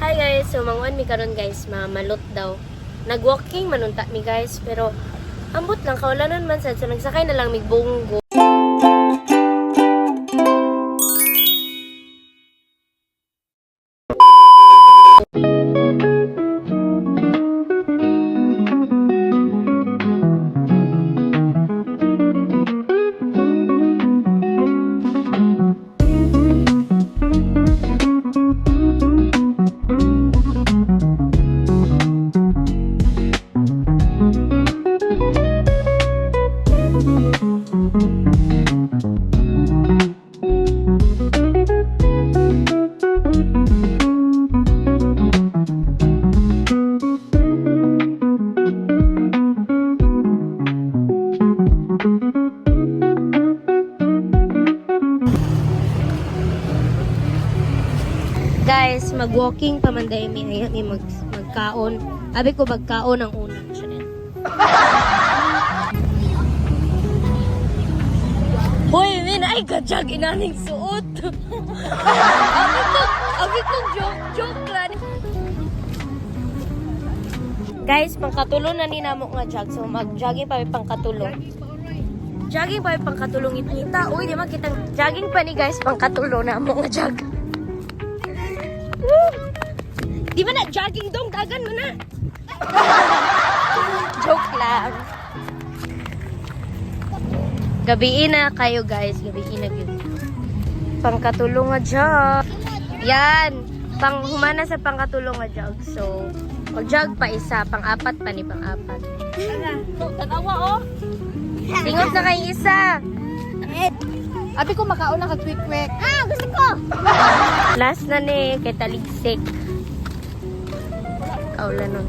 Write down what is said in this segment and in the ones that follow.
Hi guys, so manguan mi karon guys, malot daw. Nag-walking manunta mi guys, pero ambot lang kaulanan man sad, so nagsakay na lang mig bunggo. Guys, mag-walking pa man dahil mi magkaon. Abi ko magkaon ang unang siya. Hoy, min ay kajag inaning suot. Abi ko joke lang. Guys, pangkatulong na ni namo nga jog. So mag-jogging pa pangkatulong. Jogging pa pangkatulong ipita. Uy, di man kitang jogging pa ni guys pangkatulong na mo nga jog. Di ba na jogging dong, dagan mo na. Joke lang. Gabiin na kayo guys, gabiin na yun. Pangkatulong nga jog. Yan, pang humana sa pangkatulong nga jog. So, mag-jog pa isa, pang-apat pa ni pang-apat. Tanawa, oh. Tingot na kayo isa. Abi ko makaon na kag-quick-quick. Ah, gusto ko! Last na ni, kay taligsik. Kaula nun.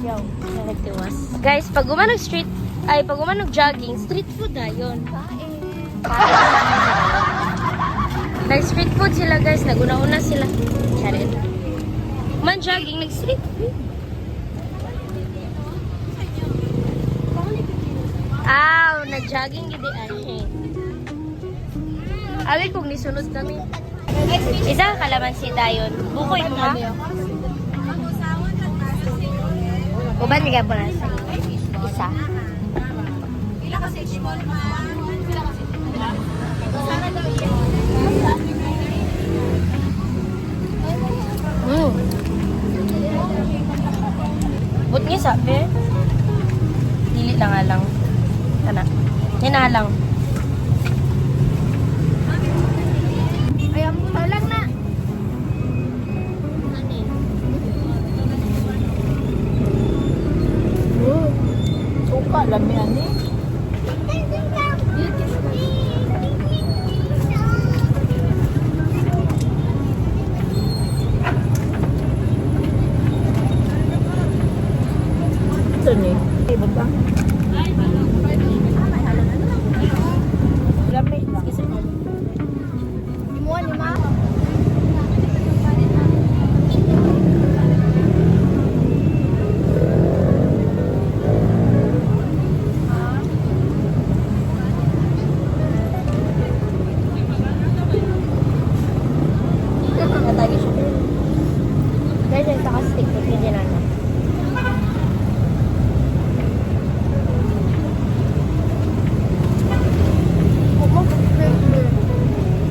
Yo. Nagtiwas. Guys, pag gumanog jogging, street food na yun. Nag-street food sila guys, naguna-una sila. Charit. Man jogging, nag-street food. Nag-jogging gidi ay. Awit kung nisunod kami. Isa kalamansi dayon. Bukoy mo ha? Uban niya po na sa isa. But nga sabi, dili lang alang. Kana. Hinalang. Ayam, talang na. Suka, lami ani. Ito ni. Iba ba? Lami. Limuan ni ma. Guys, yung saka-stick ko, hindi na na.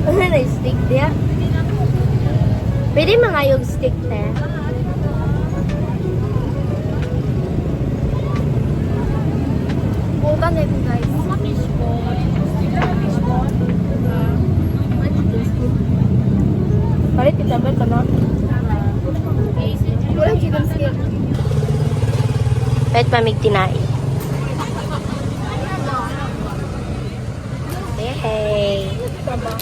Ano na yung stick niya? Pwede mangayog stick na. Bukan na ito guys. Palit itabal ka na? Walang chicken stick. Pwede pa mig tinai. Hey! Kulang pa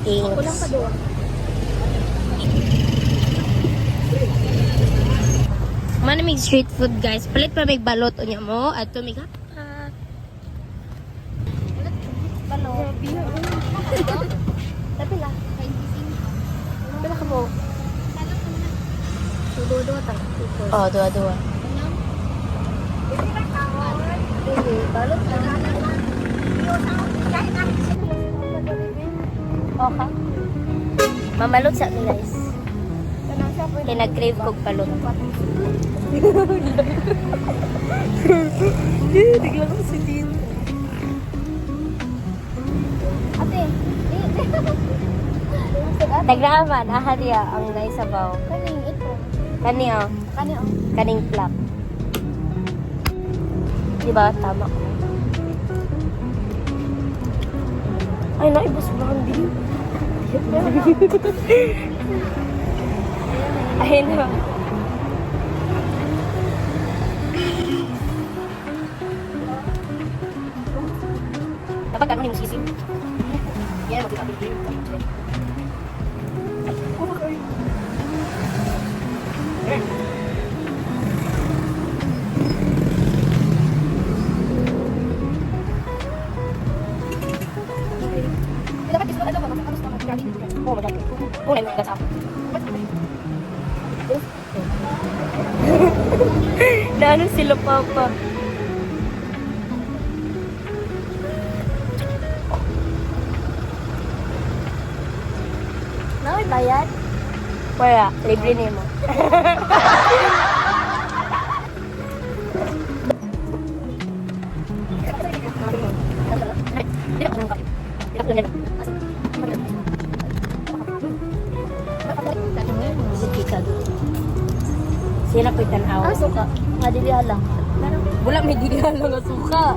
Thanks. doon. Manamig street food guys. Palit pa may balot unya mo at tumig hapak. Balot. Tapi lah. Pila ka mo? Sudo-do ta. Oh, dua-dua. Balot na. Okay. Mamalot sa akin guys. Kanang siya po. Kaya nag-crave kog palot. Bigla ko si Tito. Ate. Tagraaman, ahariya ang naisabaw. Kaning ito. Kani oh, Kani oh. kaning flap. Diba? Tama ko. Ay, naibos ba ang din? Ay, na. Dapat ano yung sisim? Yan, mag-isapin. Dapat dito ano ba? Ano sa mga dito. Oo, madami. Kung may mga ako. Na ano sila papa? Naway bayad. Wala, libre niya mo. Sila po'y tanaw. Ah, suka. Nga dili lang. Wala may dilihan lang nga suka.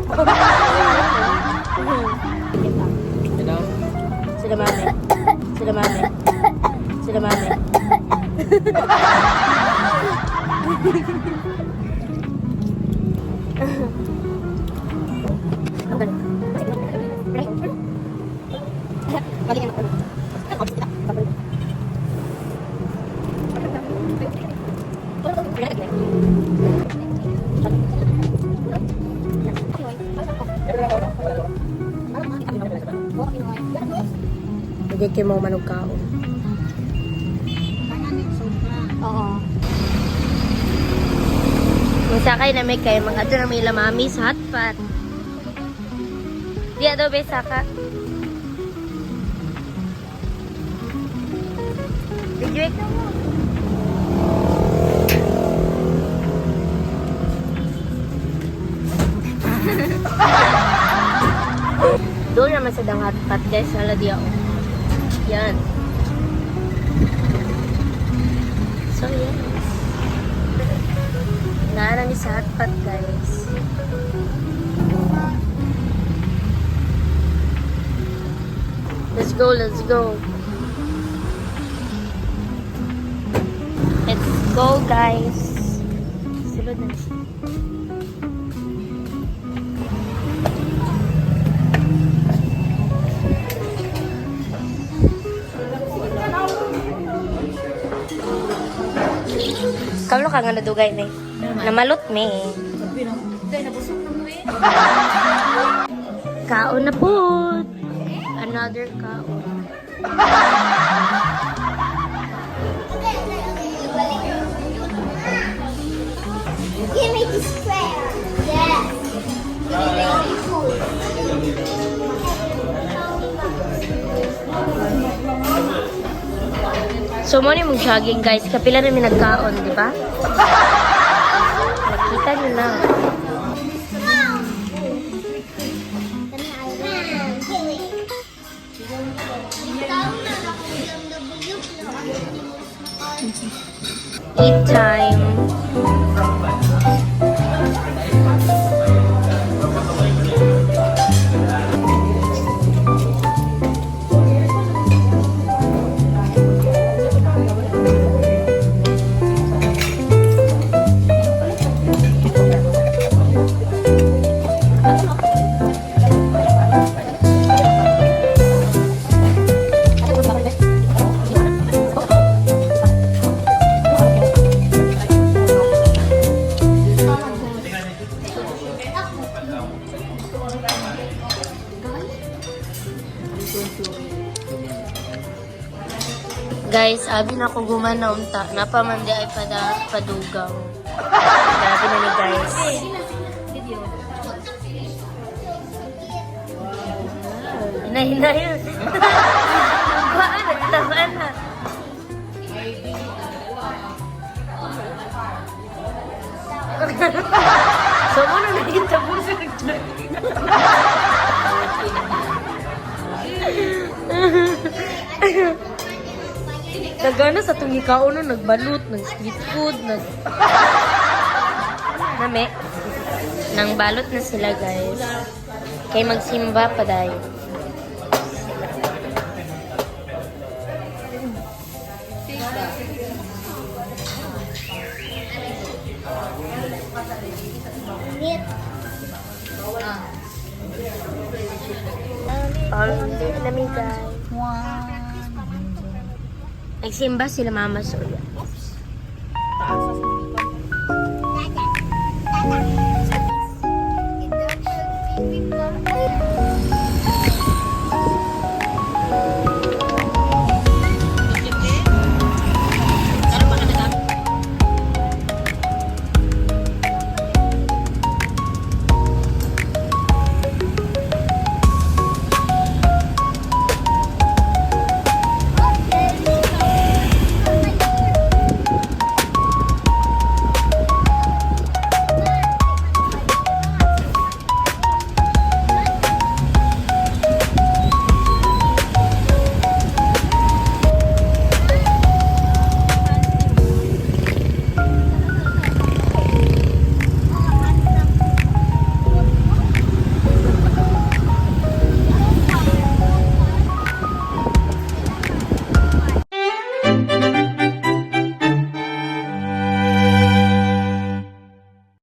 Sila mami. Sila mami. Sila mami. Lagay kayo mga manong kaon. Oo. Magsakay na may kayo, mga ato na may lamami sa hotpot. Di ato ba saka? Video ka mo. Doon naman sa dang hotpot guys, sa Ladia. Yan. So, yan. Naarang sa hotpot guys. Let's go, let's go. Let's go guys. Sulod na siya. Kablo ka nga nadugay ni. Namalot me. Kaon na po. Another kaon. Give me the square. Yes. Very cool. So, mo ni mong jogging guys. Kapila namin nagkaon, di ba? Nakita niyo na. Eat time. Guys, abi na ko gumana unta. Napamandi ay padugang. Grabe na ni guys. Hinahinay yun. Baan, nagtabaan na. Nagana sa itong ikaon no, nagbalot, nag-street food, Name, nang balot na sila guys. Kay magsimba pa dahil. Nami guys. Nagsimba sila mama Soya.